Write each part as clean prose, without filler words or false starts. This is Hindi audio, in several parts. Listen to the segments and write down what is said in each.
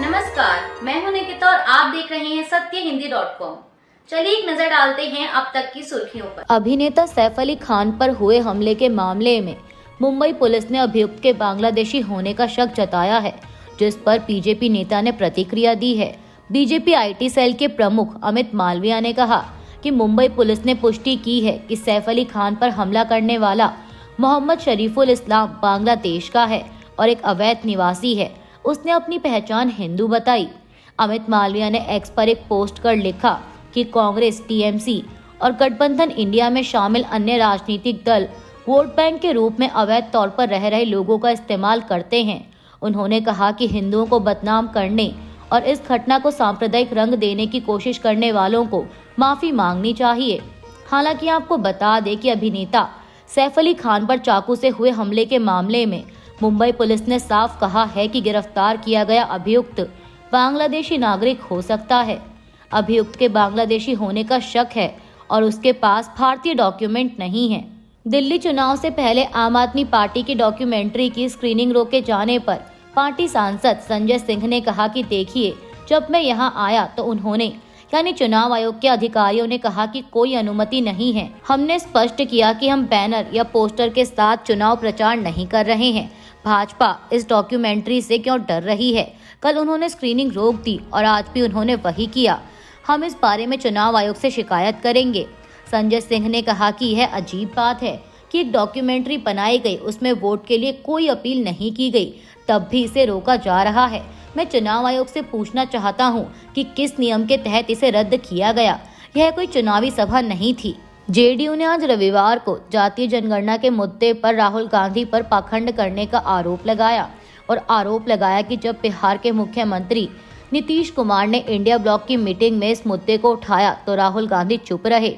नमस्कार, मैं हूं निकिता और आप देख रहे हैं सत्यहिंदी.com। चलिए एक नजर डालते हैं अब तक की सुर्खियों पर। अभिनेता सैफ अली खान पर हुए हमले के मामले में मुंबई पुलिस ने अभियुक्त के बांग्लादेशी होने का शक जताया है, जिस पर बीजेपी नेता ने प्रतिक्रिया दी है। बीजेपी आईटी सेल के प्रमुख अमित मालविया ने कहा कि मुंबई पुलिस ने पुष्टि की है कि सैफ अली खान पर हमला करने वाला मोहम्मद शरीफुल इस्लाम बांग्लादेश का है और एक अवैध निवासी है। उसने अपनी पहचान हिंदू बताई। अमित मालविया ने एक्स पर एक पोस्ट कर लिखा कि कांग्रेस, टीएमसी और गठबंधन इंडिया में शामिल अन्य राजनीतिक दल वोट बैंक के रूप में अवैध तौर पर रह रहे लोगों का इस्तेमाल करते हैं। उन्होंने कहा कि हिंदुओं को बदनाम करने और इस घटना को सांप्रदायिक रंग देने की कोशिश करने वालों को माफी मांगनी चाहिए। हालांकि आपको बता दें कि अभिनेता सैफ अली खान पर चाकू से हुए हमले के मामले में मुंबई पुलिस ने साफ कहा है कि गिरफ्तार किया गया अभियुक्त बांग्लादेशी नागरिक हो सकता है। अभियुक्त के बांग्लादेशी होने का शक है और उसके पास भारतीय डॉक्यूमेंट नहीं है। दिल्ली चुनाव से पहले आम आदमी पार्टी की डॉक्यूमेंट्री की स्क्रीनिंग रोके जाने पर पार्टी सांसद संजय सिंह ने कहा कि देखिए, जब मैं यहां आया तो उन्होंने यानी चुनाव आयोग के अधिकारियों ने कहा कि कोई अनुमति नहीं है। हमने स्पष्ट किया कि हम बैनर या पोस्टर के साथ चुनाव प्रचार नहीं कर रहे हैं। भाजपा इस डॉक्यूमेंट्री से क्यों डर रही है? कल उन्होंने स्क्रीनिंग रोक दी और आज भी उन्होंने वही किया। हम इस बारे में चुनाव आयोग से शिकायत करेंगे। संजय सिंह ने कहा कि यह अजीब बात है कि एक डॉक्यूमेंट्री बनाई गई, उसमें वोट के लिए कोई अपील नहीं की गई, तब भी इसे रोका जा रहा है। मैं चुनाव आयोग से पूछना चाहता हूं कि किस नियम के तहत इसे रद्द किया गया। यह कोई चुनावी सभा नहीं थी। जेडीयू ने आज रविवार को जातीय जनगणना के मुद्दे पर राहुल गांधी पर पाखंड करने का आरोप लगाया और आरोप लगाया कि जब बिहार के मुख्यमंत्री नीतीश कुमार ने इंडिया ब्लॉक की मीटिंग में इस मुद्दे को उठाया तो राहुल गांधी चुप रहे।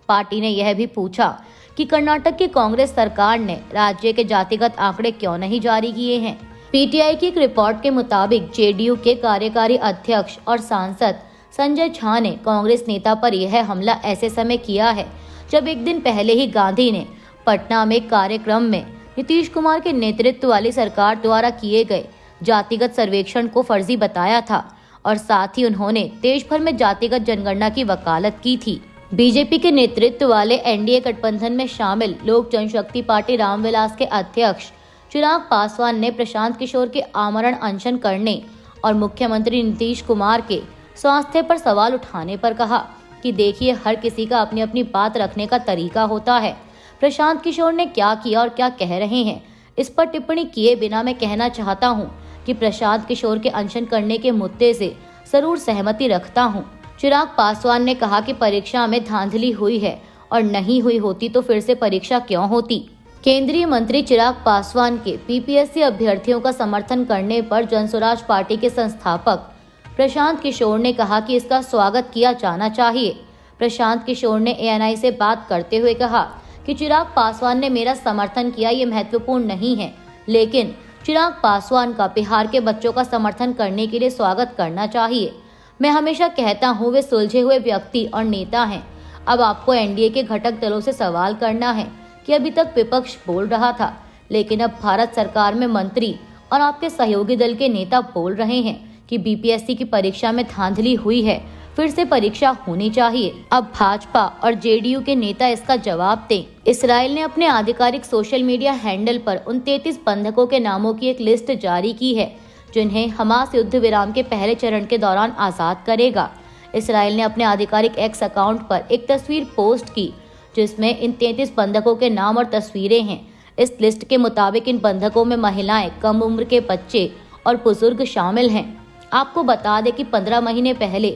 पार्टी ने यह भी पूछा कि कर्नाटक की कांग्रेस सरकार ने राज्य के जातिगत आंकड़े क्यों नहीं जारी किए हैं। पीटीआई की एक रिपोर्ट के मुताबिक जेडीयू के कार्यकारी अध्यक्ष और सांसद संजय झा ने कांग्रेस नेता पर यह हमला ऐसे समय किया है जब एक दिन पहले ही गांधी ने पटना में कार्यक्रम में नीतीश कुमार के नेतृत्व वाली सरकार द्वारा किए गए जातिगत सर्वेक्षण को फर्जी बताया था और साथ ही उन्होंने देश भर में जातिगत जनगणना की वकालत की थी। बीजेपी के नेतृत्व वाले एनडीए गठबंधन में शामिल लोक जनशक्ति पार्टी रामविलास के अध्यक्ष चिराग पासवान ने प्रशांत किशोर के आमरण अनशन करने और मुख्यमंत्री नीतीश कुमार के स्वास्थ्य पर सवाल उठाने पर कहा कि देखिए, हर किसी का अपनी अपनी बात रखने का तरीका होता है। प्रशांत किशोर ने क्या किया और क्या कह रहे हैं, इस पर टिप्पणी किए बिना मैं कहना चाहता हूं कि प्रशांत किशोर के अनशन करने के मुद्दे से जरूर सहमति रखता हूं। चिराग पासवान ने कहा कि परीक्षा में धांधली हुई है और नहीं हुई होती तो फिर से परीक्षा क्यों होती। केंद्रीय मंत्री चिराग पासवान के पीपीएससी अभ्यर्थियों का समर्थन करने पर जनसुराज पार्टी के संस्थापक प्रशांत किशोर ने कहा कि इसका स्वागत किया जाना चाहिए। प्रशांत किशोर ने एएनआई से बात करते हुए कहा कि चिराग पासवान ने मेरा समर्थन किया, ये महत्वपूर्ण नहीं है, लेकिन चिराग पासवान का बिहार के बच्चों का समर्थन करने के लिए स्वागत करना चाहिए। मैं हमेशा कहता हूँ वे सुलझे हुए व्यक्ति और नेता हैं। अब आपको एनडीए के घटक दलों से सवाल करना है कि अभी तक विपक्ष बोल रहा था, लेकिन अब भारत सरकार में मंत्री और आपके सहयोगी दल के नेता बोल रहे हैं कि बीपीएससी की परीक्षा में धांधली हुई है, फिर से परीक्षा होनी चाहिए। अब भाजपा और जेडीयू के नेता इसका जवाब दें। इस्राएल ने अपने आधिकारिक सोशल मीडिया हैंडल पर उन 33 बंधकों के नामों की एक लिस्ट जारी की है जिन्हें हमास युद्ध विराम के पहले चरण के दौरान आजाद करेगा। इस्राएल ने अपने आधिकारिक एक्स अकाउंट पर एक तस्वीर पोस्ट की जिसमें इन 33 बंधकों के नाम और तस्वीरें हैं। इस लिस्ट के मुताबिक इन बंधकों में महिलाएं, कम उम्र के बच्चे और बुजुर्ग शामिल हैं। आपको बता दें कि 15 महीने पहले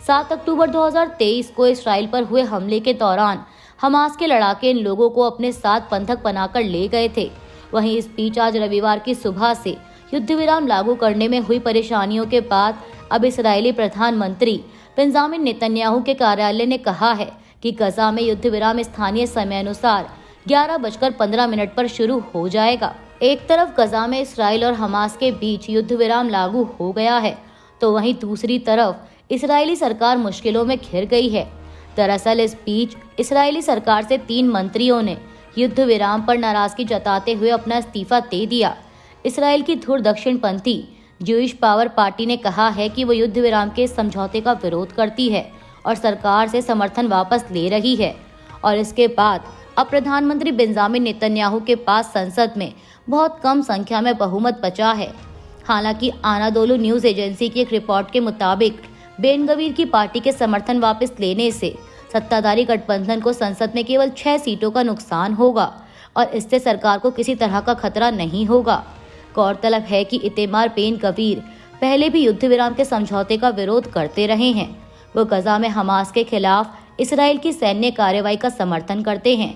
7 अक्टूबर 2023 को इस्राएल पर हुए हमले के दौरान हमास के लड़ाके इन लोगों को अपने साथ बंधक बनाकर ले गए थे। वहीं इस बीच आज रविवार की सुबह से युद्ध विराम लागू करने में हुई परेशानियों के बाद अब इस्राएली प्रधानमंत्री बेंजामिन नेतन्याहू के कार्यालय ने कहा है कि गजा में युद्ध विराम स्थानीय समय अनुसार 11:15 पर शुरू हो जाएगा। एक तरफ गजा में इस्राएल और हमास के बीच युद्ध विराम लागू हो गया है तो वहीं दूसरी तरफ इस्राएली सरकार मुश्किलों में घिर गई है। दरअसल इस बीच इस्राएली सरकार से 3 मंत्रियों ने युद्ध विराम पर नाराजगी जताते हुए अपना इस्तीफा दे दिया। इसराइल की धुर दक्षिणपंथी ज्यूइश पावर पार्टी ने कहा है कि वो युद्ध विराम के समझौते का विरोध करती है और सरकार से समर्थन वापस ले रही है। और इसके बाद अब प्रधानमंत्री बेंजामिन नेतन्याहू के पास संसद में बहुत कम संख्या में बहुमत बचा है। हालांकि आनादोलू न्यूज एजेंसी की एक रिपोर्ट के मुताबिक बेन गवीर की पार्टी के समर्थन वापस लेने से सत्ताधारी गठबंधन को संसद में केवल 6 सीटों का नुकसान होगा और इससे सरकार को किसी तरह का खतरा नहीं होगा। गौरतलब है कि इतेमार बेन गवीर पहले भी युद्ध विराम के समझौते का विरोध करते रहे हैं। वो गजा में हमास के खिलाफ इसराइल की सैन्य कार्रवाई का समर्थन करते हैं।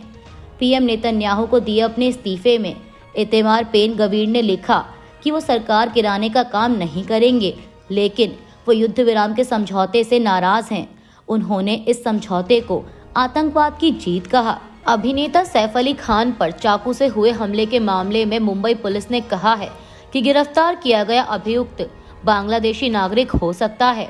पीएम नेतन्याहू को दिए अपने इस्तीफे में इतेमार बेन गवीर ने लिखा कि वो सरकार गिराने का काम नहीं करेंगे, लेकिन वो युद्ध विराम के समझौते से नाराज हैं। उन्होंने इस समझौते को आतंकवाद की जीत कहा। अभिनेता सैफ अली खान पर चाकू से हुए हमले के मामले में मुंबई पुलिस ने कहा है कि गिरफ्तार किया गया अभियुक्त बांग्लादेशी नागरिक हो सकता है।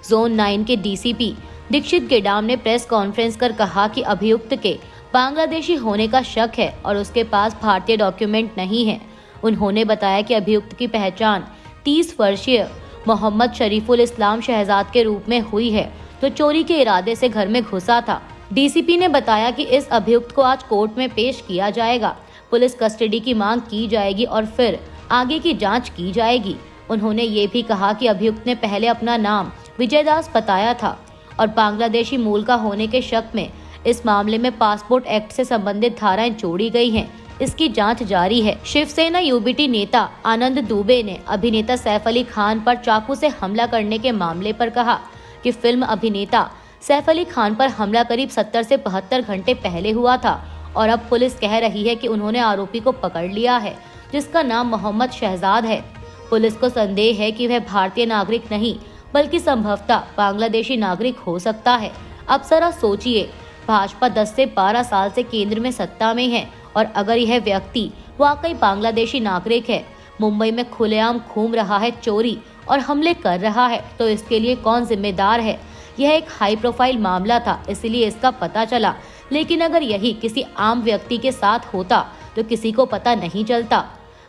जोन 9 के डीसीपी दीक्षित गेडाम ने प्रेस कॉन्फ्रेंस कर कहा कि अभियुक्त के बांग्लादेशी होने का शक है और उसके पास भारतीय डॉक्यूमेंट नहीं है। उन्होंने बताया कि अभियुक्त की पहचान 30 वर्षीय मोहम्मद शरीफुल इस्लाम शहजाद के रूप में हुई है, तो चोरी के इरादे से घर में घुसा था। डीसीपी ने बताया कि इस अभियुक्त को आज कोर्ट में पेश किया जाएगा। पुलिस कस्टडी की मांग की जाएगी और फिर आगे की जांच की जाएगी। उन्होंने ये भी कहा कि अभियुक्त ने पहले अपना नाम विजय दास बताया था और बांग्लादेशी मूल का होने के शक में इस मामले में पासपोर्ट एक्ट से संबंधित धाराएं जोड़ी गई हैं। इसकी जांच जारी है। शिवसेना यूबीटी नेता आनंद दुबे ने अभिनेता सैफ अली खान पर चाकू से हमला करने के मामले पर कहा कि फिल्म अभिनेता सैफ अली खान पर हमला करीब 70 से 72 घंटे पहले हुआ था और अब पुलिस कह रही है कि उन्होंने आरोपी को पकड़ लिया है, जिसका नाम मोहम्मद शहजाद है। पुलिस को संदेह है कि वह भारतीय नागरिक नहीं बल्कि संभवतः बांग्लादेशी नागरिक हो सकता है। अब जरा सोचिए, भाजपा 10 से 12 साल से केंद्र में सत्ता में है और अगर यह व्यक्ति वाकई बांग्लादेशी नागरिक है, मुंबई में खुलेआम घूम रहा है, चोरी और हमले कर रहा है, तो इसके लिए कौन जिम्मेदार है? यह एक हाई प्रोफाइल मामला था, इसलिए इसका पता चला, लेकिन अगर यही किसी आम व्यक्ति के साथ होता तो किसी को पता नहीं चलता।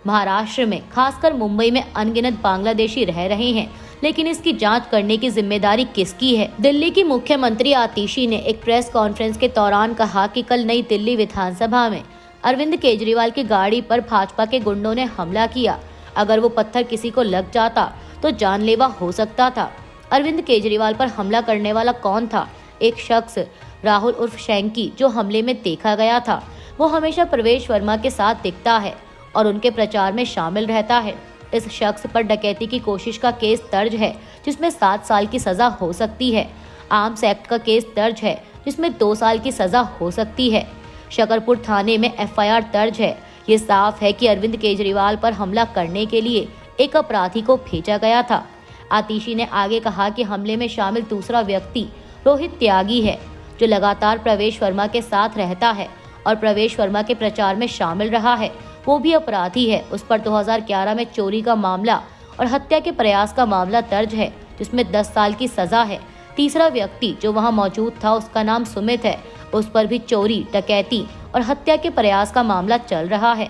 महाराष्ट्र में खासकर मुंबई में अनगिनत बांग्लादेशी रह रहे हैं, लेकिन इसकी जांच करने की जिम्मेदारी किसकी है? दिल्ली की मुख्यमंत्री आतिशी ने एक प्रेस कॉन्फ्रेंस के दौरान कहा कि कल नई दिल्ली विधानसभा में अरविंद केजरीवाल की गाड़ी पर भाजपा के गुंडों ने हमला किया। अगर वो पत्थर किसी को लग जाता तो जानलेवा हो सकता था। अरविंद केजरीवाल पर हमला करने वाला कौन था? एक शख्स राहुल उर्फ शैंकी, जो हमले में देखा गया था। वो हमेशा प्रवेश वर्मा के साथ दिखता है और उनके प्रचार में शामिल रहता है। इस शख्स पर डकैती की कोशिश का केस दर्ज है, जिसमें 7 साल की सजा हो सकती है। आर्म्स एक्ट का केस दर्ज है, जिसमें 2 साल की सजा हो सकती है। शकरपुर थाने में एफआईआर दर्ज है। ये साफ है कि अरविंद केजरीवाल पर हमला करने के लिए एक अपराधी को भेजा गया था। आतिशी ने आगे कहा कि हमले में शामिल दूसरा व्यक्ति रोहित त्यागी है, जो लगातार प्रवेश वर्मा के साथ रहता है और प्रवेश वर्मा के प्रचार में शामिल रहा है। वो भी अपराधी है। उस पर 2011 में चोरी का मामला और हत्या के प्रयास का मामला दर्ज है, जिसमें 10 साल की सजा है। तीसरा व्यक्ति जो वहां मौजूद था, उसका नाम सुमित है। उस पर भी चोरी, डकैती और हत्या के प्रयास का मामला चल रहा है।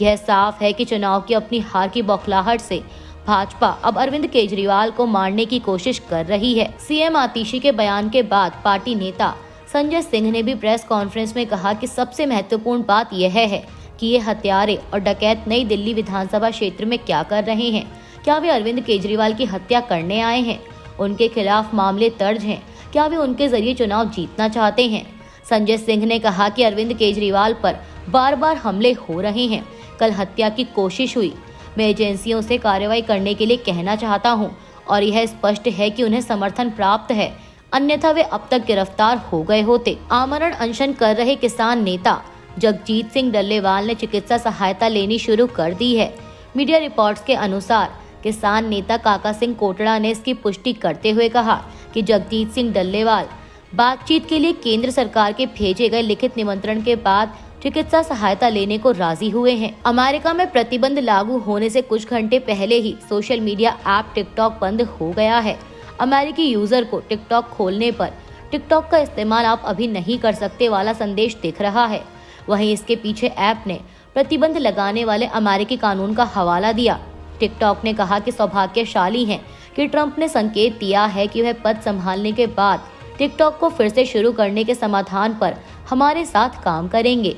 यह साफ है कि चुनाव की अपनी हार की बौखलाहट से भाजपा अब अरविंद केजरीवाल को मारने की कोशिश कर रही है। सीएम आतिशी के बयान के बाद पार्टी नेता संजय सिंह ने भी प्रेस कॉन्फ्रेंस में कहा कि सबसे महत्वपूर्ण बात यह है कि ये हत्यारे और डकैत नई दिल्ली विधानसभा क्षेत्र में क्या कर रहे हैं? क्या वे अरविंद केजरीवाल की हत्या करने आए हैं? उनके खिलाफ मामले दर्ज हैं। क्या वे उनके जरिए चुनाव जीतना चाहते हैं? संजय सिंह ने कहा कि अरविंद केजरीवाल पर बार बार हमले हो रहे हैं। कल हत्या की कोशिश हुई। मैं एजेंसियों से कार्रवाई करने के लिए कहना चाहता हूं और यह स्पष्ट है कि उन्हें समर्थन प्राप्त है, अन्यथा वे अब तक गिरफ्तार हो गए होते। आमरण अनशन कर रहे किसान नेता जगजीत सिंह डल्लेवाल ने चिकित्सा सहायता लेनी शुरू कर दी है। मीडिया रिपोर्ट्स के अनुसार किसान नेता काका सिंह कोटड़ा ने इसकी पुष्टि करते हुए कहा कि जगजीत सिंह डल्लेवाल बातचीत के लिए केंद्र सरकार के भेजे गए लिखित निमंत्रण के बाद चिकित्सा सहायता लेने को राजी हुए हैं। अमेरिका में प्रतिबंध लागू होने से कुछ घंटे पहले ही सोशल मीडिया ऐप टिकटॉक बंद हो गया है। अमेरिकी यूजर को टिकटॉक खोलने पर टिकटॉक का इस्तेमाल आप अभी नहीं कर सकते वाला संदेश दिख रहा है। वहीं इसके पीछे ऐप ने प्रतिबंध लगाने वाले अमेरिकी कानून का हवाला दिया। टिकटॉक ने कहा कि सौभाग्यशाली हैं कि ट्रंप ने संकेत दिया है कि वह पद संभालने के बाद टिकटॉक को फिर से शुरू करने के समाधान पर हमारे साथ काम करेंगे।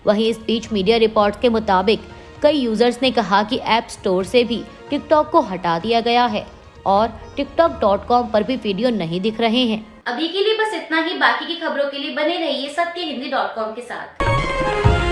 वहीं इस बीच मीडिया रिपोर्ट्स के मुताबिक कई यूजर्स ने कहा कि ऐप स्टोर से भी टिकटॉक को हटा दिया गया है और tiktok.com पर भी वीडियो नहीं दिख रहे हैं। अभी के लिए बस इतना ही। बाकी की खबरों के लिए बने रहिए सत्यहिंदी.com के साथ।